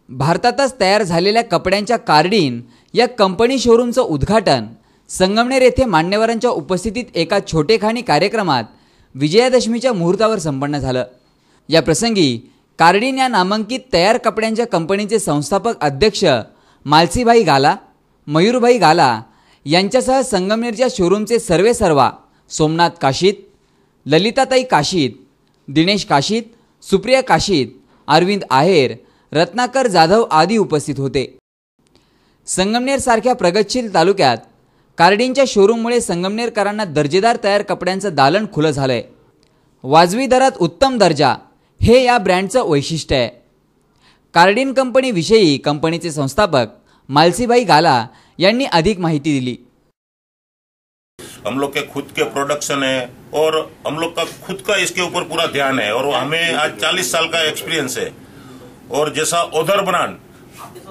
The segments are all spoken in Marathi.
भारतातच तयार झालेल्या कपड्यांच्या कार्डिन या कंपनी शोरूमचं उद्घाटन संगमनेर येथे मान्यवरांच्या उपस्थितीत एका छोटेखानी कार्यक्रमात विजयादशमीच्या मुहूर्तावर संपन्न झालं। या प्रसंगी कार्डिन या नामांकित तयार कपड्यांच्या कंपनीचे संस्थापक अध्यक्ष मालसीभाई गाला, मयूरभाई गाला यांच्यासह संगमनेरच्या शोरूमचे सर्वेसर्वा सोमनाथ काशीत, ललिताताई काशीत, दिनेश काशीत, सुप्रिया काशीत, अरविंद आहेर, रत्नाकर जाधव आदी उपस्थित होते। संगमनेर सारख्या प्रगतशील तालुक्यात कार्डिनच्या शोरूममुळे संगमनेरकरांना दर्जेदार तयार कपड्यांचं दालन खुलं झालंय। वाजवी दरात उत्तम दर्जा हे या ब्रँडचं वैशिष्ट्य आहे। कार्डिन कंपनीविषयी कंपनीचे संस्थापक मालसीभाई गाला यांनी अधिक माहिती दिली। हम लोग के खुद के प्रोडक्शन है और हम लोग का खुद का इसके ऊपर पूरा ध्यान है और हमें आज 40 साल का एक्सपीरियंस है। और जैसा उधर ब्रांड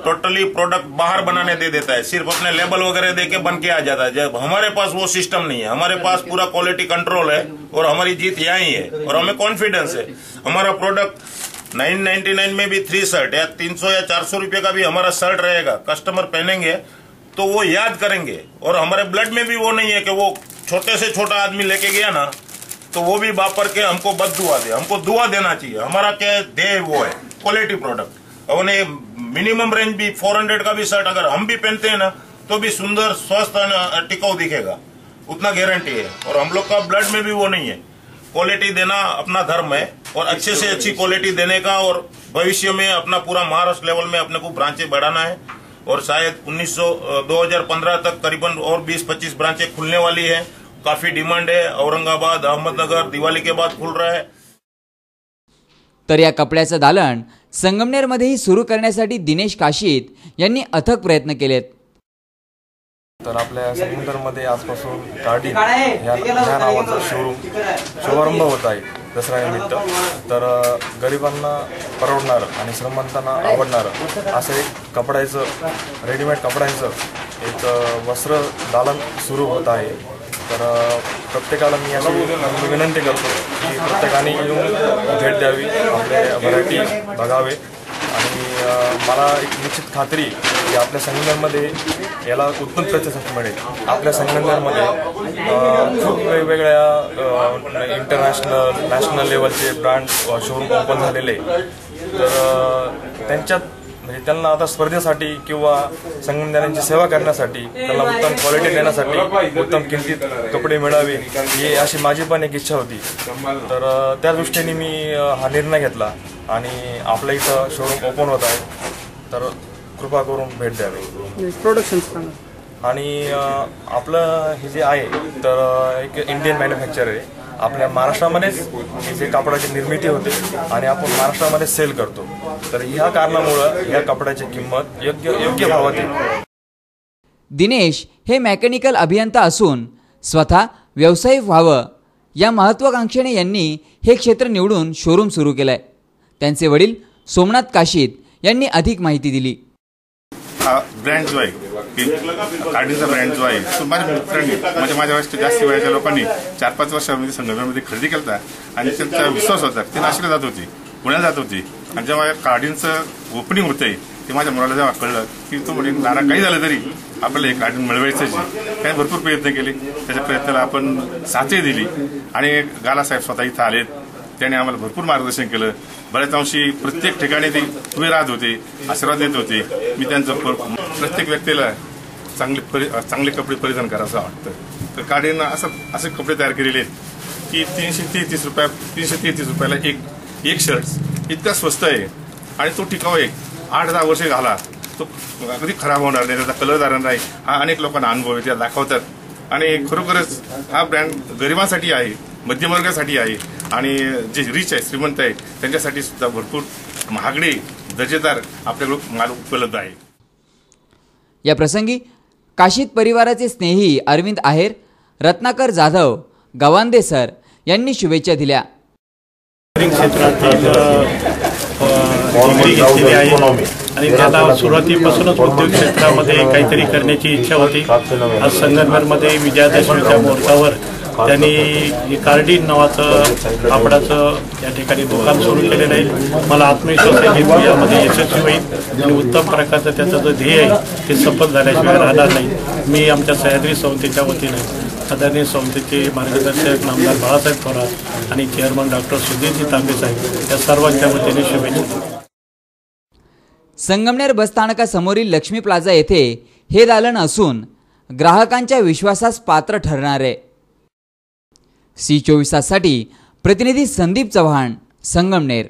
टोटली प्रोडक्ट बाहर बनाने दे देता है, सिर्फ अपने लेबल वगैरह देके बन के आ जाता है, जब हमारे पास वो सिस्टम नहीं है। हमारे पास पूरा क्वालिटी कंट्रोल है और हमारी जीत यहाँ ही है और हमें कॉन्फिडेंस है। हमारा प्रोडक्ट 999 में भी 3 शर्ट या 300 या 400 रुपए का भी हमारा शर्ट रहेगा, कस्टमर पहनेंगे तो वो याद करेंगे। और हमारे ब्लड में भी वो नहीं है कि वो छोटे से छोटा आदमी लेके गया ना तो वो भी बापर के हमको बददुआ दे, हमको दुआ देना चाहिए। हमारा क्या ध्येय वो है क्वालिटी प्रोडक्ट। और मिनिमम रेंज भी 400 का भी शर्ट अगर हम भी पहनते हैं ना तो भी सुंदर, स्वस्थ और टिकाऊ दिखेगा, उतना गारंटी है। और हम लोग का ब्लड में भी वो नहीं है। क्वालिटी देना अपना धर्म है और अच्छे से अच्छी क्वालिटी देने का, और भविष्य में अपना पूरा महाराष्ट्र लेवल में अपने को ब्रांचें बढ़ाना है। और शायद 2015 तक करीबन और 20-25 ब्रांचें खुलने वाली है। काफी डिमांड है। औरंगाबाद, अहमदनगर दिवाली के बाद खुल रहा है। तर या कपड्याचं दालन संगमनेरमध्येही सुरू करण्यासाठी दिनेश काशीत यांनी अथक प्रयत्न केलेत। तर आपल्या संगमनेरमध्ये आजपासून कार्डिन या नावाचा शुभारंभ होत आहे दसऱ्यानिमित्त। तर गरिबांना परवडणारं आणि श्रीमंतांना आवडणारं असं एक कपड्याचं, रेडीमेड कपड्यांचं एक वस्त्र दालन सुरू होत आहे। तर प्रत्येकाला मी अशी विनंती करतो की प्रत्येकाने येऊन भेट द्यावी, आपले व्हरायटी बघावे। आणि मला एक निश्चित खात्री की आपल्या संगमनेरमध्ये याला उत्तम प्रतिसाद मिळेल। आपल्या संगमनेरमध्ये खूप वेगवेगळ्या इंटरनॅशनल, नॅशनल लेवलचे ब्रँड शोरूम ओपन झालेले। तर त्यांच्यात म्हणजे त्यांना आता स्पर्धेसाठी किंवा संगमनेरांची सेवा करण्यासाठी, त्यांना उत्तम क्वालिटी देण्यासाठी उत्तम किमतीत कपडे मिळावे ही अशी माझी पण एक इच्छा होती। तर त्या दृष्टीने मी हा निर्णय घेतला आणि आपल्या इथं शोरूम ओपन होत आहे। तर कृपा करून भेट द्यावी। प्रोडक्शन आणि आपलं हे जे आहे तर एक इंडियन मॅन्युफॅक्चर आहे। आपल्या महाराष्ट्रामध्येच जे कापडाची निर्मिती होते आणि आपण महाराष्ट्रामध्ये सेल करतो। तर ह्या कारणामुळे या कपड्याची किंमत योग्य भावात आहे। दिनेश हे मेकॅनिकल अभियंता असून स्वतः व्यावसायिक व्हावं या महत्त्वाकांक्षेने यांनी हे क्षेत्र निवडून शोरूम सुरू केलंय। त्यांचे वडील सोमनाथ काशीत यांनी अधिक माहिती दिली। ब्रँड जो आहे कार्डिनचा ब्रँड जो आहे तो माझ्या मित्रांनी, म्हणजे माझ्या जास्त वयाच्या लोकांनी 4-5 वर्षामध्ये संगमनेरमध्ये खरेदी केला आणि त्यांचा विश्वास होता। ती नाशिकला जात होती, पुण्याला जात होती। आणि जेव्हा कार्डिनचं ओपनिंग होतंय ते माझ्या मुलाला जेव्हा कळलं की तो म्हणजे नारा काही झालं तरी आपल्याला हे कार्डिन मिळवायचंच आहे। त्याने भरपूर प्रयत्न केले, त्याच्या प्रयत्नाला आपण साथही दिली आणि गाला साहेब स्वतः इथं आलेत। त्याने आम्हाला भरपूर मार्गदर्शन केलं। बऱ्याच अंशी प्रत्येक ठिकाणी ते उभे राहत होते, आशीर्वाद देत होते। मी त्यांचं प्रत्येक व्यक्तीला चांगले कपडे परिधान करावं असं वाटतं। तर कार्डिन असे कपडे तयार केलेले आहेत की 333 रुपयाला एक शर्ट इतका स्वस्त आहे आणि तो टिकाऊ आहे। 8-10 वर्ष घाला तो कधी खराब होणार नाही, त्याचा कलर जाणार नाही। हा अनेक लोकांना अनुभव आहे, त्या दाखवतात। आणि खरोखरच हा ब्रँड गरिबांसाठी आहे, मध्यमवर्गासाठी आहे आणि जे रिच आहे, श्रीमंत आहे त्यांच्यासाठी सुद्धा भरपूर महागडे दर्जेदार आपल्याकडे माल उपलब्ध आहे। या प्रसंगी काशीत परिवाराचे स्नेही अरविंद आहेर, रत्नाकर जाधव, गवांदे सर यांनी शुभेच्छा दिल्या। आणि त्याला सुरुवातीपासूनच उद्योग क्षेत्रामध्ये काहीतरी करण्याची इच्छा होती। आज संगमनेरमध्ये विजयादशमीच्या मुहूर्तावर त्यांनी कार्डिन नावाचं कापडाचं या ठिकाणी दुकान सुरू केलेलं आहे. मला आत्मविश्वास आहे की यामध्ये यशस्वी होईल आणि उत्तम प्रकारचं त्याचं जो ध्येय आहे ते सफल झाल्याशिवाय राहणार नाही. मी आमच्या सह्याद्री संस्थेच्या वतीनं आदरणीय संस्थेचे मार्गदर्शक नामदार बाळासाहेब थोरात आणि चेअरमन डॉक्टर सुधीरजी तांबे साहेब या सर्वांच्या वतीने शुभेच्छा. संगमनेर बसस्थानकासमोरील लक्ष्मी प्लाझा येथे हे दालन असून ग्राहकांच्या विश्वासास पात्र ठरणार आहे. C24 साठी प्रतिनिधी संदीप चव्हाण, संगमनेर.